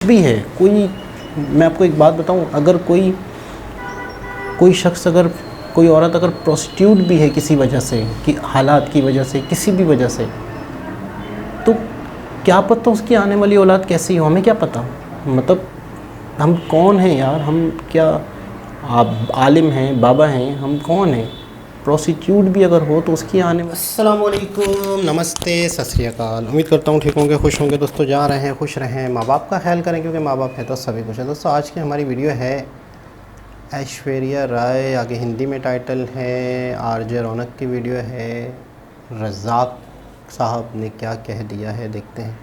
भी है कोई, मैं आपको एक बात बताऊं, अगर कोई कोई शख्स, अगर कोई औरत अगर प्रोस्टिट्यूट भी है किसी वजह से, कि हालात की वजह से, किसी भी वजह से, तो क्या पता उसकी आने वाली औलाद कैसी हो, हमें क्या पता। मतलब हम कौन हैं यार, हम क्या आप आलिम हैं, बाबा हैं, हम कौन हैं। प्रोस्टिट्यूट भी अगर हो तो उसकी आने। अस्सलाम वालेकुम, नमस्ते, सत श्री अकाल। उम्मीद करता हूँ ठीक होंगे, खुश होंगे। दोस्तों जा रहे हैं, खुश रहें, माँ बाप का ख्याल करें, क्योंकि माँ बाप है तो सभी कुछ है। दोस्तों आज की हमारी वीडियो है ऐश्वर्या राय, आगे हिंदी में टाइटल है, आरजे रौनक की वीडियो है। रज़ाक साहब ने क्या कह दिया है, देखते हैं।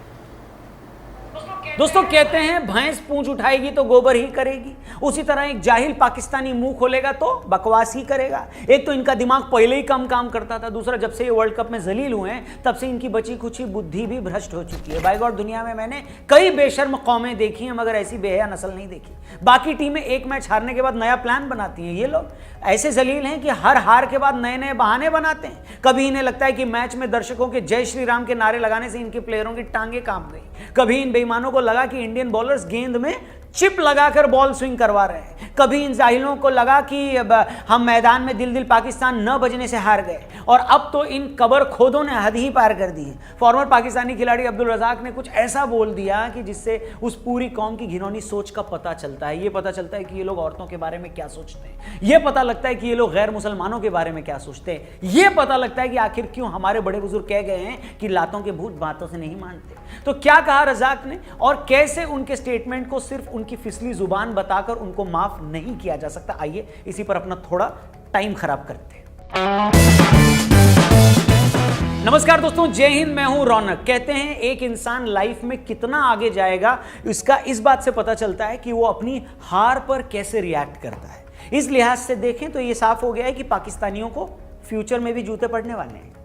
दोस्तों कहते हैं भैंस पूंछ उठाएगी तो गोबर ही करेगी, उसी तरह एक जाहिल पाकिस्तानी मुंह खोलेगा तो बकवास ही करेगा। एक तो इनका दिमाग पहले ही कम काम करता था, दूसरा जब से ये वर्ल्ड कप में जलील हुए हैं तब से इनकी बची खुची बुद्धि भी भ्रष्ट हो चुकी है। बाय गॉड, दुनिया में मैंने कई बेशर्म कौमें देखी हैं मगर ऐसी बेहया नस्ल नहीं देखी। बाकी टीमें एक मैच हारने के बाद नया प्लान बनाती हैं, ये लोग ऐसे जलील हैं कि हर हार के बाद नए नए बहाने बनाते हैं। कभी इन्हें लगता है कि मैच में दर्शकों के जय श्री राम के नारे लगाने से इनके प्लेयरों की टांगे कांप गई, कभी इन बेईमानों को लगा कि इंडियन बॉलर्स गेंद में चिप लगाकर बॉल स्विंग करवा रहे हैं, कभी इन जाहिलों को लगा कि हम मैदान में दिल दिल पाकिस्तान न बजने से हार गए, और अब तो इन कबर खोदों ने हद ही पार कर दी है। फॉर्मर पाकिस्तानी खिलाड़ी अब्दुल रज़ाक ने कुछ ऐसा बोल दिया कि जिससे उस पूरी कौम की घिनौनी सोच का पता चलता है। ये पता चलता है कि ये लोग औरतों के बारे में क्या सोचते हैं, ये पता लगता है कि ये लोग गैर मुसलमानों के बारे में क्या सोचते हैं, ये पता लगता है कि आखिर क्यों हमारे बड़े बुजुर्ग कह गए हैं कि लातों के भूत बातों से नहीं मानते। तो क्या कहा रज़ाक ने और कैसे उनके स्टेटमेंट को सिर्फ उनकी फिसली जुबान बताकर उनको माफ नहीं किया जा सकता, आइए इसी पर अपना थोड़ा टाइम खराब करते हैं। नमस्कार दोस्तों, जय हिंद, मैं हूं रौनक। कहते हैं एक इंसान लाइफ में कितना आगे जाएगा इसका इस बात से पता चलता है कि वो अपनी हार पर कैसे रिएक्ट करता है। इस लिहाज से देखें तो ये साफ हो गया है कि पाकिस्तानियों को फ्यूचर में भी जूते पड़ने वाले हैं।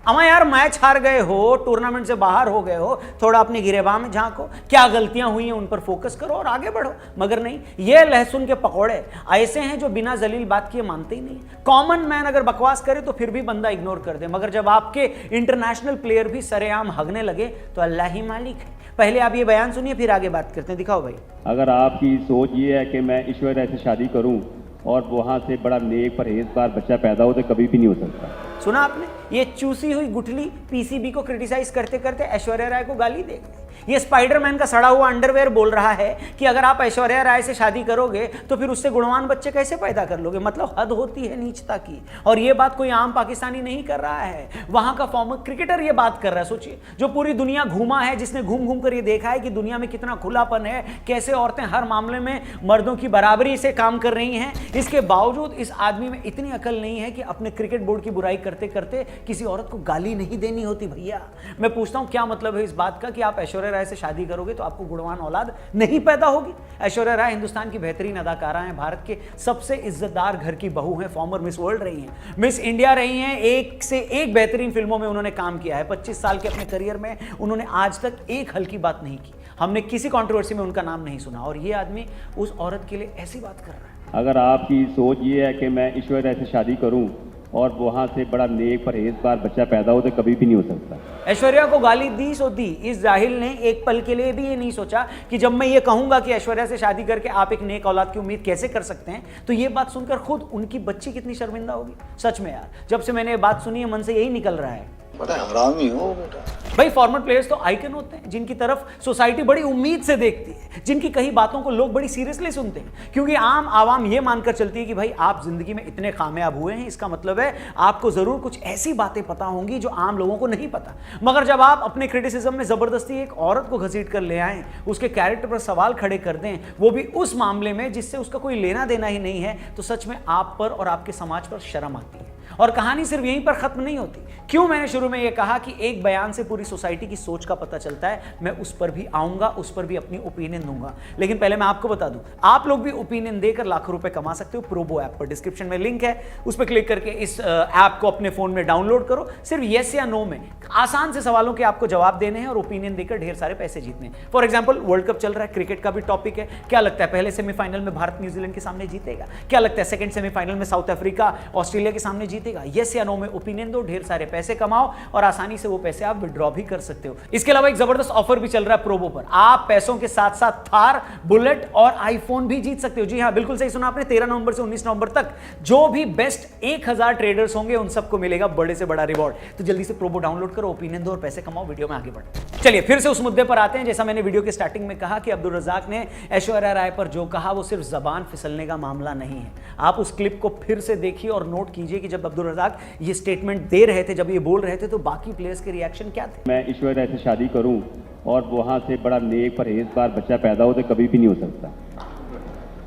अमा यार, मैच हार गए हो, टूर्नामेंट से बाहर हो गए हो, थोड़ा अपनी गिरेबान में झांको, क्या गलतियां हुई हैं उन पर फोकस करो और आगे बढ़ो। मगर नहीं, ये लहसुन के पकौड़े ऐसे हैं जो बिना जलील बात किए मानते ही नहीं। कॉमन मैन अगर बकवास करे तो फिर भी बंदा इग्नोर कर दे, मगर जब आपके इंटरनेशनल प्लेयर भी सरेआम हगने लगे तो अल्लाह ही मालिक है। पहले आप ये बयान सुनिए, फिर आगे बात करते हैं। दिखाओ भाई। अगर आपकी सोच ये है कि मैं ऐश्वर्या से शादी करूं और वहां से बड़ा नेक परहेजगार बच्चा पैदा हो, तो कभी भी नहीं हो सकता। सुना आपने, ये चूसी हुई गुठली पीसीबी को क्रिटिसाइज करते करते ऐश्वर्या राय को गाली दे गई। ये स्पाइडरमैन का सड़ा हुआ अंडरवेयर बोल रहा है कि अगर आप ऐश्वर्या राय से शादी करोगे तो फिर उससे गुणवान बच्चे कैसे पैदा कर लोगे। मतलब हद होती है नीचता की। और ये बात कोई आम पाकिस्तानी नहीं कर रहा है, वहां का फॉर्मर क्रिकेटर ये बात कर रहा है। सोचिए, जो पूरी दुनिया घूमा है, जिसने घूम घूम कर ये देखा है कि दुनिया में कितना खुलापन है, कैसे औरतें हर मामले में मर्दों की बराबरी से काम कर रही हैं, इसके बावजूद इस आदमी में इतनी अकल नहीं है कि अपने क्रिकेट बोर्ड की बुराई करते करते किसी औरत को गाली नहीं देनी होती। भैया मैं पूछता हूं, क्या मतलब है इस बात का कि आप ऐश्वर्या राय से शादी करोगे तो आपको गुणवान औलाद नहीं पैदा होगी। ऐश्वर्या राय हिंदुस्तान की बेहतरीन अदाकारा हैं, भारत के सबसे इज्जतदार घर की बहू हैं, फॉर्मर मिस वर्ल्ड रही हैं, मिस इंडिया रही हैं, एक से एक बेहतरीन फिल्मों में उन्होंने काम किया है। 25 साल के अपने करियर में उन्होंने आज तक एक हल्की बात नहीं की, हमने किसी कंट्रोवर्सी में उनका नाम नहीं सुना, और ये आदमी उस औरत के लिए ऐसी बात कर रहा है। अगर आपकी सोच ये है कि मैं ऐश्वर्या से शादी करूं और वहां से बड़ा नेक परहेजगार बच्चा पैदा हो, तो कभी भी नहीं हो सकता। ऐश्वर्या को गाली दी सो दी, इस जाहिल ने एक पल के लिए भी ये नहीं सोचा कि जब मैं ये कहूंगा कि ऐश्वर्या से शादी करके आप एक नेक औलाद की उम्मीद कैसे कर सकते हैं, तो ये बात सुनकर खुद उनकी बच्ची कितनी शर्मिंदा होगी। सच में यार, जब से मैंने ये बात सुनी है मन से यही निकल रहा है, बड़ा हरामी हो बेटा। भाई फॉर्मर प्लेयर्स तो आइकन होते हैं जिनकी तरफ सोसाइटी बड़ी उम्मीद से देखती है, जिनकी कही बातों को लोग बड़ी सीरियसली सुनते हैं, क्योंकि आम आवाम ये मानकर चलती है कि भाई आप जिंदगी में इतने कामयाब हुए हैं, इसका मतलब है आपको जरूर कुछ ऐसी बातें पता होंगी जो आम लोगों को नहीं पता। मगर जब आप अपने क्रिटिसिज्म में जबरदस्ती एक औरत को घसीट कर ले आए, उसके कैरेक्टर पर सवाल खड़े कर दें, वो भी उस मामले में जिससे उसका कोई लेना देना ही नहीं है, तो सच में आप पर और आपके समाज पर शर्म आती है। और कहानी सिर्फ यहीं पर खत्म नहीं होती। क्यों मैंने शुरू में यह कहा कि एक बयान से पूरी सोसाइटी की सोच का पता चलता है, मैं उस पर भी आऊंगा, उस पर भी अपनी ओपिनियन दूंगा। लेकिन पहले मैं आपको बता दूं, आप लोग भी ओपिनियन देकर लाखों रुपए कमा सकते हो प्रोबो ऐप पर। डिस्क्रिप्शन में लिंक है, उस पर क्लिक करके इस ऐप को अपने फोन में डाउनलोड करो। सिर्फ यस या नो में आसान से सवालों के आपको जवाब देने हैं और ओपिनियन देकर ढेर सारे पैसे जीतने हैं। फॉर एग्जाम्पल, वर्ल्ड कप चल रहा है, क्रिकेट का भी टॉपिक है। क्या लगता है पहले सेमीफाइनल में भारत न्यूजीलैंड के सामने जीतेगा? क्या लगता है सेकंड सेमीफाइनल में साउथ अफ्रीका ऑस्ट्रेलिया के सामने जीतेगा? देगा? यस या नो में ओपिनियन दो, ढेर सारे पैसे कमाओ और आसानी से वो पैसे आप विड्रॉ भी कर सकते हो। इसके अलावा एक जबरदस्त ऑफर भी चल रहा है प्रोबो पर। आप पैसों के साथ साथ थार, बुलेट और आईफोन भी जीत सकते हो। जी हाँ, बिल्कुल सही सुना आपने। 13 नवंबर से 19 नवंबर तक जो भी बेस्ट 1000 ट्रेडर्स होंगे उन सबको मिलेगा बड़े से बड़ा रिवॉर्ड। तो जल्दी से प्रोबो डाउनलोड करो, ओपिनियन दो और पैसे कमाओ। वीडियो में आगे बढ़ते। चलिए फिर से उस मुद्दे पर आते हैं। जैसा मैंने वीडियो के स्टार्टिंग में कहा कि अब्दुल रज़ाक ने ऐश्वर्या राय पर जो कहा वो सिर्फ जबान फिसलने का मामला नहीं है। आप उस क्लिप को फिर से देखिए और नोट कीजिए कि जब अब्दुल रज़ाक ये स्टेटमेंट दे रहे थे, जब ये बोल रहे थे, तो बाकी प्लेयर्स के रिएक्शन क्या थे? मैं ऐश्वर्या से शादी करूं और वहां से बड़ा नेक परहेजगार बच्चा पैदा हो तो कभी भी नहीं हो सकता।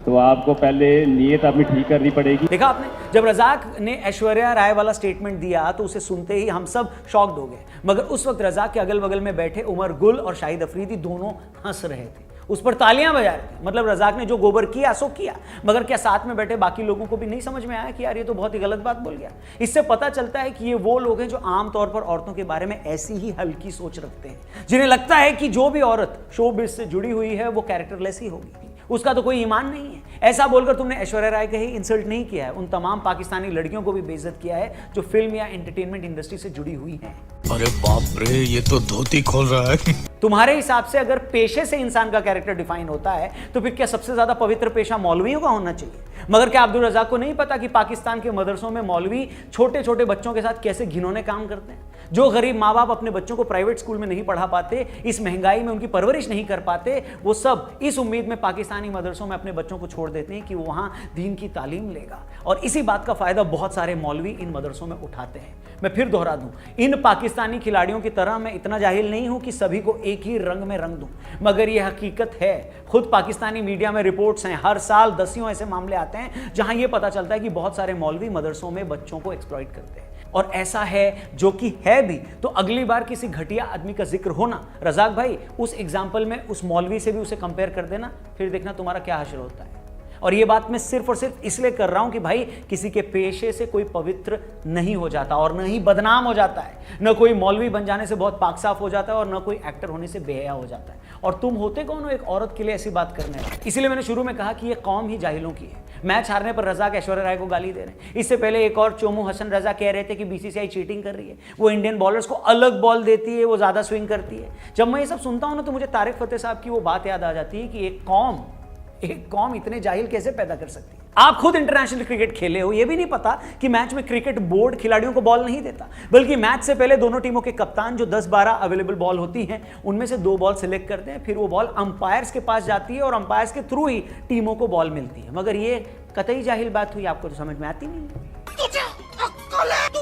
तो आपको पहले नीयत अपनी ठीक करनी पड़ेगी। देखा आपने, जब रज़ाक ने ऐश्वर्या राय वाला स्टेटमेंट दिया तो उसे सुनते ही हम सब शॉक्ड हो गए। मगर उस वक्त रज़ाक के अगल बगल में बैठे उमर गुल और शाहिद अफरीदी दोनों हंस रहे थे, उस पर तालियां बजा रहे थे। मतलब रज़ाक ने जो गोबर किया सो किया, मगर क्या साथ में बैठे बाकी लोगों को भी नहीं समझ में आया कि यार ये तो बहुत ही गलत बात बोल गया? इससे पता चलता है कि ये वो लोग हैं जो आमतौर पर औरतों के बारे में ऐसी ही हल्की सोच रखते हैं, जिन्हें लगता है कि जो भी औरत शोबिज़ से जुड़ी हुई है वो कैरेक्टरलेस ही होगी, उसका तो कोई ईमान नहीं है। ऐसा बोलकर तुमने ऐश्वर्या राय का ही इंसल्ट नहीं किया है, उन तमाम पाकिस्तानी लड़कियों को भी बेइज्जत किया है जो फिल्म या एंटरटेनमेंट इंडस्ट्री से जुड़ी हुई हैं। अरे बाप रे, ये तो धोती खोल रहा है। तुम्हारे हिसाब से अगर पेशे से इंसान का कैरेक्टर डिफाइन होता है तो फिर क्या सबसे ज्यादा पवित्र पेशा मौलवियों का होना चाहिए? मगर क्या अब्दुल रज़ाक को नहीं पता कि पाकिस्तान के मदरसों में मौलवी छोटे छोटे बच्चों के साथ कैसे घिनौने काम करते हैं? जो गरीब माँ बाप अपने बच्चों को प्राइवेट स्कूल में नहीं पढ़ा पाते, इस महंगाई में उनकी परवरिश नहीं कर पाते, वो सब इस उम्मीद में पाकिस्तानी मदरसों में अपने बच्चों को छोड़ देते हैं कि वो वहाँ दीन की तालीम लेगा। और इसी बात का फायदा बहुत सारे मौलवी इन मदरसों में उठाते हैं। मैं फिर दोहरा दूं, इन पाकिस्तानी खिलाड़ियों की तरह मैं इतना जाहिल नहीं हूं कि सभी को एक ही रंग में रंग दूं, मगर यह हकीकत है। खुद पाकिस्तानी मीडिया में रिपोर्ट्स हैं, हर साल दसियों ऐसे मामले आते हैं जहां यह पता चलता है कि बहुत सारे मौलवी मदरसों में बच्चों को एक्सप्लॉइट करते हैं। और ऐसा है, जो कि है भी, तो अगली बार किसी घटिया आदमी का जिक्र होना, रज़ाक भाई उस एग्जाम्पल में उस मौलवी से भी उसे कंपेयर कर देना, फिर देखना तुम्हारा क्या हासिल होता है। और ये बात मैं सिर्फ और सिर्फ इसलिए कर रहा हूं कि भाई किसी के पेशे से कोई पवित्र नहीं हो जाता और न ही बदनाम हो जाता है, न कोई मौलवी बन जाने से बहुत पाक साफ हो जाता है और न कोई एक्टर होने से बेहया हो जाता है। और तुम होते कौन हो एक औरत के लिए ऐसी बात करने वाले? इसलिए मैंने शुरू में कहा कि ये कौम ही जाहिलों की है। मैच हारने पर रज़ाक ऐश्वर्या राय को गाली दे रहे हैं। इससे पहले एक और चोमू हसन रजा कह रहे थे कि बीसीसीआई चीटिंग कर रही है, वो इंडियन बॉलर्स को अलग बॉल देती है, वो ज्यादा स्विंग करती है। जब मैं ये सब सुनता हूं ना तो मुझे तारिक फतेह साहब की वो बात याद आ जाती है कि एक कौम इतने जाहिल कैसे पैदा कर सकती है? आप खुद इंटरनेशनल क्रिकेट खेले हो, यह भी नहीं पता कि मैच में क्रिकेट बोर्ड खिलाड़ियों को बॉल नहीं देता, बल्कि मैच से पहले दोनों टीमों के कप्तान जो 10-12 अवेलेबल बॉल होती हैं उनमें से 2 बॉल सिलेक्ट करते हैं, फिर वो बॉल अंपायर्स के पास जाती है और अंपायर्स के थ्रू ही टीमों को बॉल मिलती है। मगर ये कतई जाहिल बात हुई, आपको तो समझ में आती नहीं है। तू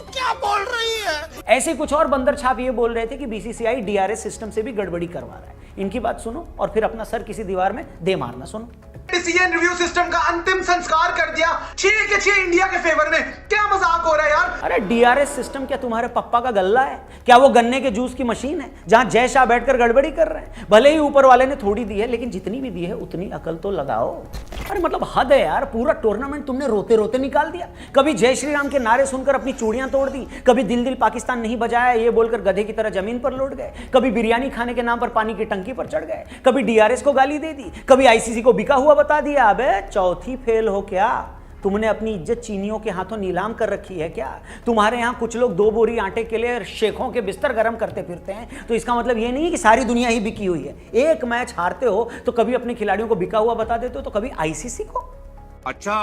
क्या बोल रही है? ऐसे कुछ और बंदर छाप ये बोल रहे थे कि बीसीसीआई डीआरएस सिस्टम से भी गड़बड़ी करवा रहा है। इनकी बात सुनो और फिर अपना सर किसी दीवार में दे मारना। सुनो, डिसीजन रिव्यू सिस्टम का अंतिम संस्कार कर दिया 6 के 6 इंडिया के फेवर में। क्या मजाक हो रहा है यार? अरे डीआरएस सिस्टम क्या तुम्हारे पप्पा का गल्ला है? क्या वो गन्ने के जूस की मशीन है जहां जय शाह बैठकर गड़बड़ी कर रहे हैं? भले ही ऊपर वाले ने थोड़ी दी है, लेकिन जितनी भी दी है उतनी अकल तो लगाओ। अरे मतलब हद है यार, पूरा टूर्नामेंट तुमने रोते रोते निकाल दिया। कभी जय श्री राम के नारे सुनकर अपनी चूड़ियां तोड़ दी, कभी दिल दिल पाकिस्तान नहीं बजाया ये बोलकर गधे की तरह जमीन पर लौट गए, कभी बिरयानी खाने के नाम पर पानी की टंकी पर चढ़ गए, कभी डीआरएस को गाली दे दी, कभी आईसीसी को बिका हुआ बता दिया। अबे चौथी फेल हो क्या? तुमने अपनी इज्जत चीनियों के हाथों नीलाम कर रखी है क्या? तुम्हारे यहां कुछ लोग 2 बोरी आटे के लिए शेखों के बिस्तर गर्म करते फिरते हैं, तो इसका मतलब ये नहीं है कि सारी दुनिया ही बिकी हुई है। एक मैच हारते हो तो कभी अपने खिलाड़ियों को बिका हुआ बता देते हो, तो कभी आईसीसी को। अच्छा,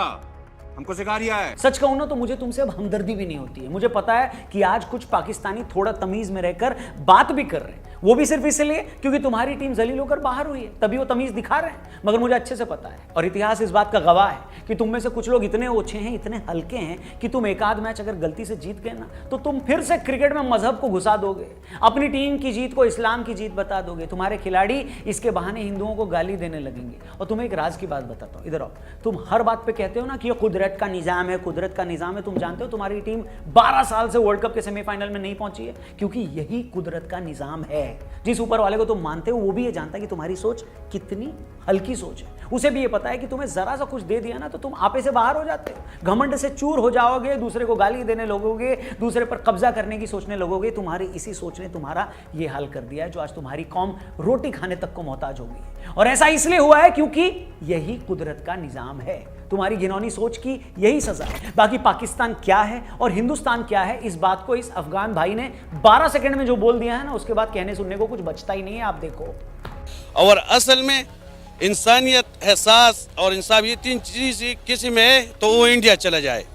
हमको सिखा रिया है। सच कहूं ना तो मुझे तुमसे अब हमदर्दी भी नहीं होती है। मुझे पता है कि आज कुछ पाकिस्तानी थोड़ा तमीज में रहकर बात भी कर रहे हैं, वो भी सिर्फ इसलिए क्योंकि तुम्हारी टीम जलील होकर बाहर हुई है, तभी वो तमीज दिखा रहे हैं। मगर मुझे अच्छे से पता है और इतिहास इस बात का गवाह है कि तुम में से कुछ लोग इतने ओछे हैं, इतने हल्के हैं कि तुम एक आध मैच अगर गलती से जीत गए ना तो तुम फिर से क्रिकेट में मजहब को घुसा दोगे, अपनी टीम की जीत को इस्लाम की जीत बता दोगे। तुम्हारे खिलाड़ी इसके बहाने हिंदुओं को गाली देने लगेंगे। और तुम्हें एक राज की बात बताता हूं, इधर आओ। तुम हर बात पे कहते हो ना कि ये कुदरत का निजाम है, कुदरत का निजाम है। तुम जानते हो तुम्हारी टीम 12 साल से वर्ल्ड कप के सेमीफाइनल में नहीं पहुंची है क्योंकि यही कुदरत का निजाम है। जिस ऊपर वाले को तुम मानते हो वो भी ये जानता है कि तुम्हारी सोच कितनी हल्की सोच है। उसे भी ये पता है कि तुम्हें जरा सा कुछ दे दिया ना तो तुम आपे से बाहर हो जाते हो, घमंड से चूर हो जाओगे, दूसरे को गाली देने लगोगे, दूसरे पर कब्जा करने की सोचने लगोगे। तुम्हारी इसी सोच ने तुम्हारा ये हाल कर दिया है जो आज तुम्हारी कौम रोटी खाने तक को मोहताज होगी। और ऐसा इसलिए हुआ है क्योंकि यही कुदरत का निजाम है। तुम्हारी घिनौनी सोच की यही सजा है। बाकी पाकिस्तान क्या है और हिंदुस्तान क्या है, इस बात को इस अफगान भाई ने 12 सेकंड में जो बोल दिया है ना, उसके बाद कहने सुनने को कुछ बचता ही नहीं है। आप देखो। और असल में इंसानियत, एहसास और इंसाफ, ये 3 चीज किसी में है तो वो इंडिया चला जाए,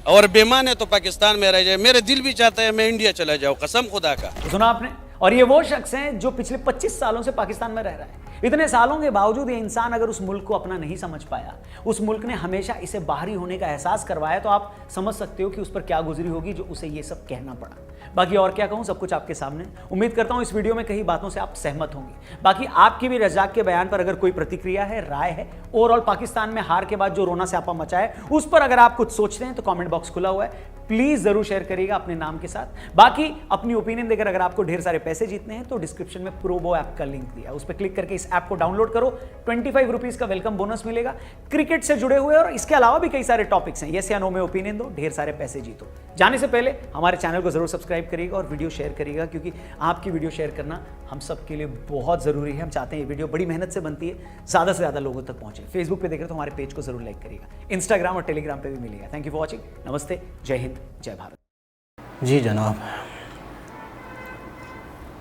और बेईमान है तो पाकिस्तान में रह जाए। मेरे दिल भी चाहता है मैं इंडिया चला जाऊं, कसम खुदा का। सुना आपने? और ये वो शख्स हैं जो पिछले 25 सालों से पाकिस्तान में रह रहा है। इतने सालों के बावजूद ये इंसान अगर उस मुल्क को अपना नहीं समझ पाया, उस मुल्क ने हमेशा इसे बाहरी होने का एहसास करवाया, तो आप समझ सकते हो कि उस पर क्या गुजरी होगी जो उसे ये सब कहना पड़ा। बाकी और क्या कहूँ, सब कुछ आपके सामने। उम्मीद करता हूँ इस वीडियो में कई बातों से आप सहमत होंगे। बाकी आपकी भी रज़ाक के बयान पर अगर कोई प्रतिक्रिया है, राय है, ओवरऑल पाकिस्तान में हार के बाद जो रोना स्यापा मचा है उस पर अगर आप कुछ सोचते हैं तो कमेंट बॉक्स खुला हुआ है, प्लीज जरूर शेयर करिएगा अपने नाम के साथ। बाकी अपनी ओपिनियन देकर अगर आपको ढेर सारे पैसे जीतने हैं तो डिस्क्रिप्शन में प्रोबो ऐप का लिंक दिया, उस पर क्लिक करके इस ऐप को डाउनलोड करो। 25 रुपीज का वेलकम बोनस मिलेगा। क्रिकेट से जुड़े हुए और इसके अलावा भी कई सारे टॉपिक्स हैं, यस या नो में ओपिनियन दो, ढेर सारे पैसे जीतो। जाने से पहले हमारे चैनल को जरूर सब्सक्राइब करिएगा और वीडियो शेयर करिएगा, क्योंकि आपकी वीडियो शेयर करना हम सब के लिए बहुत जरूरी है। हम चाहते हैं ये वीडियो बड़ी मेहनत से बनती है, ज्यादा से ज्यादा लोगों तक पहुंचे। फेसबुक पे देख रहे तो हमारे पेज को जरूर लाइक करिएगा, इंस्टाग्राम और टेलीग्राम पे भी मिलेगा। Thank you for watching. नमस्ते, जय हिंद, जय भारत। जी जनाब,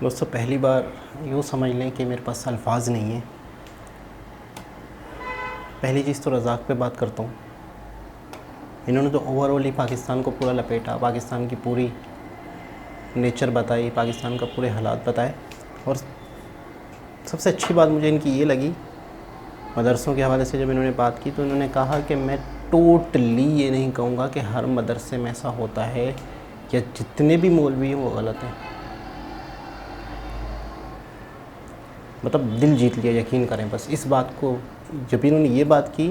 दोस्तों पहली बार यूँ समझ लें कि मेरे पास अल्फाज नहीं है। पहली चीज़ तो रज़ाक पे बात करता हूँ। इन्होंने तो ओवरऑल ही पाकिस्तान को पूरा लपेटा, पाकिस्तान की पूरी नेचर बताई, पाकिस्तान का पूरे हालात बताए। और सबसे अच्छी बात मुझे इनकी ये लगी, मदरसों के हवाले से जब इन्होंने बात की तो इन्होंने कहा कि मैं टोटली ये नहीं कहूँगा कि हर मदरसे में ऐसा होता है या जितने भी मौलवी हैं वो गलत हैं। मतलब दिल जीत लिया, यकीन करें बस इस बात को। जब इन्होंने ये बात की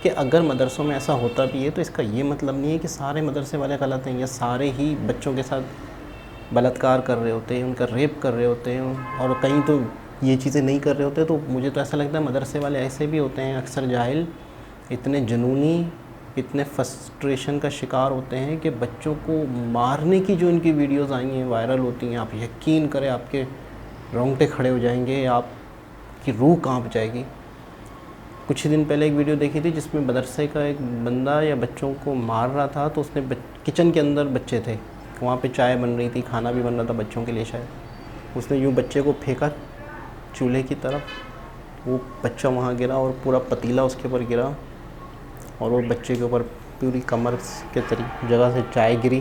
कि अगर मदरसों में ऐसा होता भी है तो इसका ये मतलब नहीं है कि सारे मदरसे वाले गलत हैं या सारे ही बच्चों के साथ बलात्कार कर रहे होते हैं, उनका रेप कर रहे होते हैं, और कहीं तो ये चीज़ें नहीं कर रहे होते। तो मुझे तो ऐसा लगता है मदरसे वाले ऐसे भी होते हैं, अक्सर जाहिल, इतने जुनूनी, इतने फ्रस्ट्रेशन का शिकार होते हैं कि बच्चों को मारने की जो इनकी वीडियोस आई हैं, वायरल होती हैं, आप यकीन करें आपके रोंगटे खड़े हो जाएंगे, आपकी रूह कांप जाएगी। कुछ दिन पहले एक वीडियो देखी थी जिसमें मदरसे का एक बंदा या बच्चों को मार रहा था, तो उसने किचन के अंदर बच्चे थे, वहाँ पे चाय बन रही थी, खाना भी बन रहा था बच्चों के लिए शायद। उसने यूँ बच्चे को फेंका चूल्हे की तरफ, वो बच्चा वहाँ गिरा और पूरा पतीला उसके ऊपर गिरा और वो बच्चे के ऊपर पूरी कमर के जगह से चाय गिरी।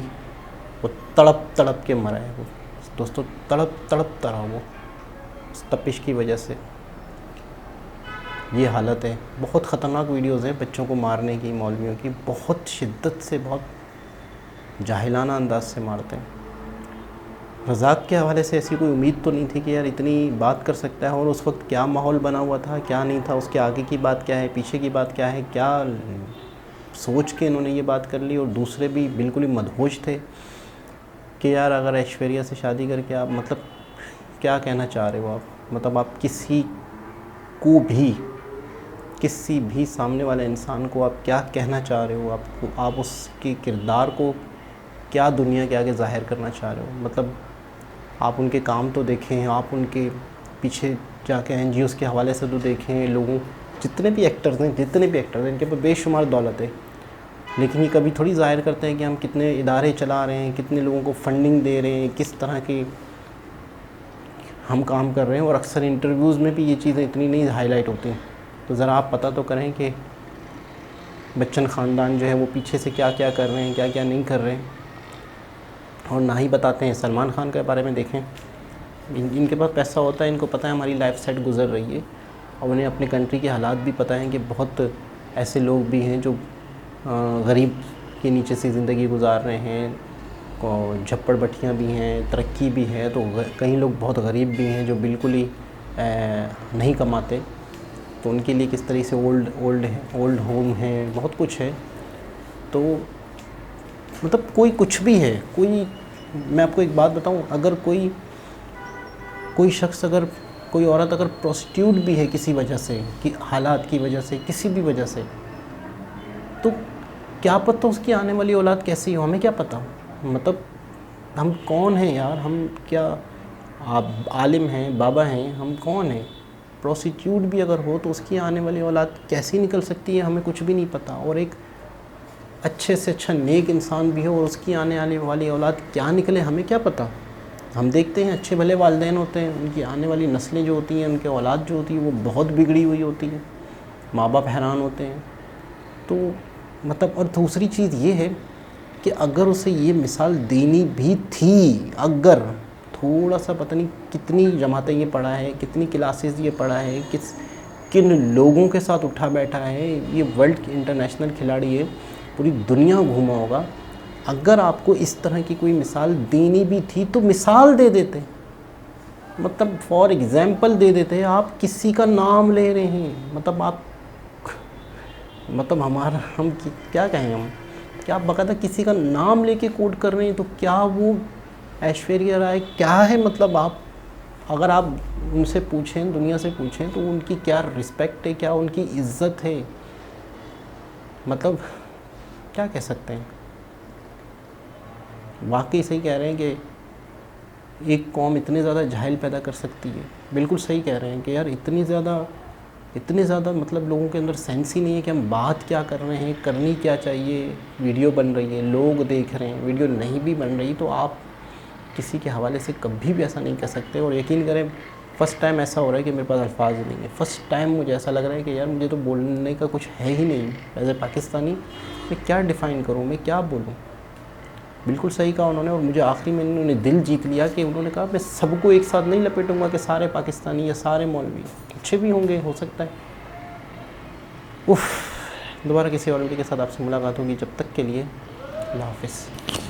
वो तड़प तड़प के मरा है वो दोस्तों, तड़प तड़प रहा वो उस तपिश की वजह से। ये हालत है। बहुत ख़तरनाक वीडियोज़ हैं बच्चों को मारने की, मौलवियों की, बहुत शिद्दत से, बहुत जाहिलाना अंदाज से मारते हैं। रज़ाक के हवाले से ऐसी कोई उम्मीद तो नहीं थी कि यार इतनी बात कर सकता है, और उस वक्त क्या माहौल बना हुआ था, क्या नहीं था, उसके आगे की बात क्या है, पीछे की बात क्या है, क्या सोच के इन्होंने ये बात कर ली। और दूसरे भी बिल्कुल ही मदहोश थे कि यार अगर ऐश्वर्या से शादी करके आप, मतलब क्या कहना चाह रहे हो आप, मतलब आप किसी को भी, किसी भी सामने वाले इंसान को आप क्या कहना चाह रहे हो, आप उसके किरदार को क्या दुनिया के आगे ज़ाहिर करना चाह रहे हो। मतलब आप उनके काम तो देखें, आप उनके पीछे जाके NGOs के हवाले से तो देखें, लोगों जितने भी एक्टर्स हैं इनके पास बेशुमार दौलत है, लेकिन ये कभी थोड़ी ज़ाहिर करते हैं कि हम कितने इदारे चला रहे हैं, कितने लोगों को फंडिंग दे रहे हैं, किस तरह के हम काम कर रहे हैं। और अक्सर इंटरव्यूज़ में भी ये चीज़ें इतनी नहीं हाईलाइट होती हैं। तो ज़रा आप पता तो करें कि बच्चन ख़ानदान जो है वो पीछे से क्या क्या कर रहे हैं, क्या क्या नहीं कर रहे हैं, और ना ही बताते हैं। सलमान खान के बारे में देखें, इनके पास पैसा होता है, इनको पता है हमारी लाइफ सेट गुजर रही है, और उन्हें अपने कंट्री के हालात भी पता हैं कि बहुत ऐसे लोग भी हैं जो गरीब के नीचे से ज़िंदगी गुजार रहे हैं, झप्पड़ बट्टियाँ भी हैं, तरक्की भी है, तो कई लोग बहुत गरीब भी हैं जो बिल्कुल ही नहीं कमाते, तो उनके लिए किस तरह से ओल्ड होम है, बहुत कुछ है। तो मतलब कोई कुछ भी है, कोई, मैं आपको एक बात बताऊं, अगर कोई शख्स, अगर कोई औरत अगर प्रोस्टिट्यूट भी है किसी वजह से, कि हालात की वजह से, किसी भी वजह से, तो क्या पता उसकी आने वाली औलाद कैसी हो, हमें क्या पता। मतलब हम कौन हैं यार, हम क्या, आप आलिम हैं, बाबा हैं, हम कौन हैं। प्रोस्टिट्यूट भी अगर हो तो उसकी आने वाली औलाद कैसी निकल सकती है हमें कुछ भी नहीं पता। और एक अच्छे से अच्छा नेक इंसान भी हो और उसकी आने वाली औलाद क्या निकले हमें क्या पता। हम देखते हैं अच्छे भले वालिदैन होते हैं, उनकी आने वाली नस्लें जो होती हैं, उनके औलाद जो होती है वो बहुत बिगड़ी हुई होती है, माँ बाप हैरान होते हैं। तो मतलब और दूसरी चीज़ ये है कि अगर उसे ये मिसाल देनी भी थी, अगर थोड़ा सा पता नहीं कितनी जमातें ये पढ़ा है, कितनी क्लासेस ये पढ़ा है, किन लोगों के साथ उठा बैठा है, ये वर्ल्ड इंटरनेशनल खिलाड़ी है, पूरी दुनिया घूमा होगा। अगर आपको इस तरह की कोई मिसाल देनी भी थी तो मिसाल दे देते, मतलब फॉर एग्ज़ाम्पल दे देते। आप किसी का नाम ले रहे हैं, मतलब आप मतलब हम क्या कहें हम क्या आप बाकायदा किसी का नाम लेके कोट कर रहे हैं, तो क्या वो ऐश्वर्या राय क्या है। मतलब आप अगर आप उनसे पूछें, दुनिया से पूछें, तो उनकी क्या रिस्पेक्ट है, क्या उनकी इज़्ज़त है, मतलब क्या कह सकते हैं। वाकई सही कह रहे हैं कि एक कौम इतने ज़्यादा जाहिल पैदा कर सकती है। बिल्कुल सही कह रहे हैं कि यार इतने ज़्यादा मतलब लोगों के अंदर सेंस ही नहीं है कि हम बात क्या कर रहे हैं, करनी क्या चाहिए। वीडियो बन रही है, लोग देख रहे हैं, वीडियो नहीं भी बन रही तो आप किसी के हवाले से कभी भी ऐसा नहीं कह सकते। और यकीन करें फ़र्स्ट टाइम ऐसा हो रहा है कि मेरे पास अल्फाज नहीं है। फ़र्स्ट टाइम मुझे ऐसा लग रहा है कि यार मुझे तो बोलने का कुछ है ही नहीं। एज ए पाकिस्तानी मैं क्या डिफ़ाइन करूँ, मैं क्या बोलूँ। बिल्कुल सही कहा उन्होंने। और मुझे आखिरी में उन्होंने दिल जीत लिया कि उन्होंने कहा मैं सबको एक साथ नहीं लपेटूंगा कि सारे पाकिस्तानी या सारे मौलवी, अच्छे भी होंगे, हो सकता है। उफ़, दोबारा किसी और वीडियो के साथ आपसे मुलाकात होगी। जब तक के लिए अल्लाह हाफ़िज़।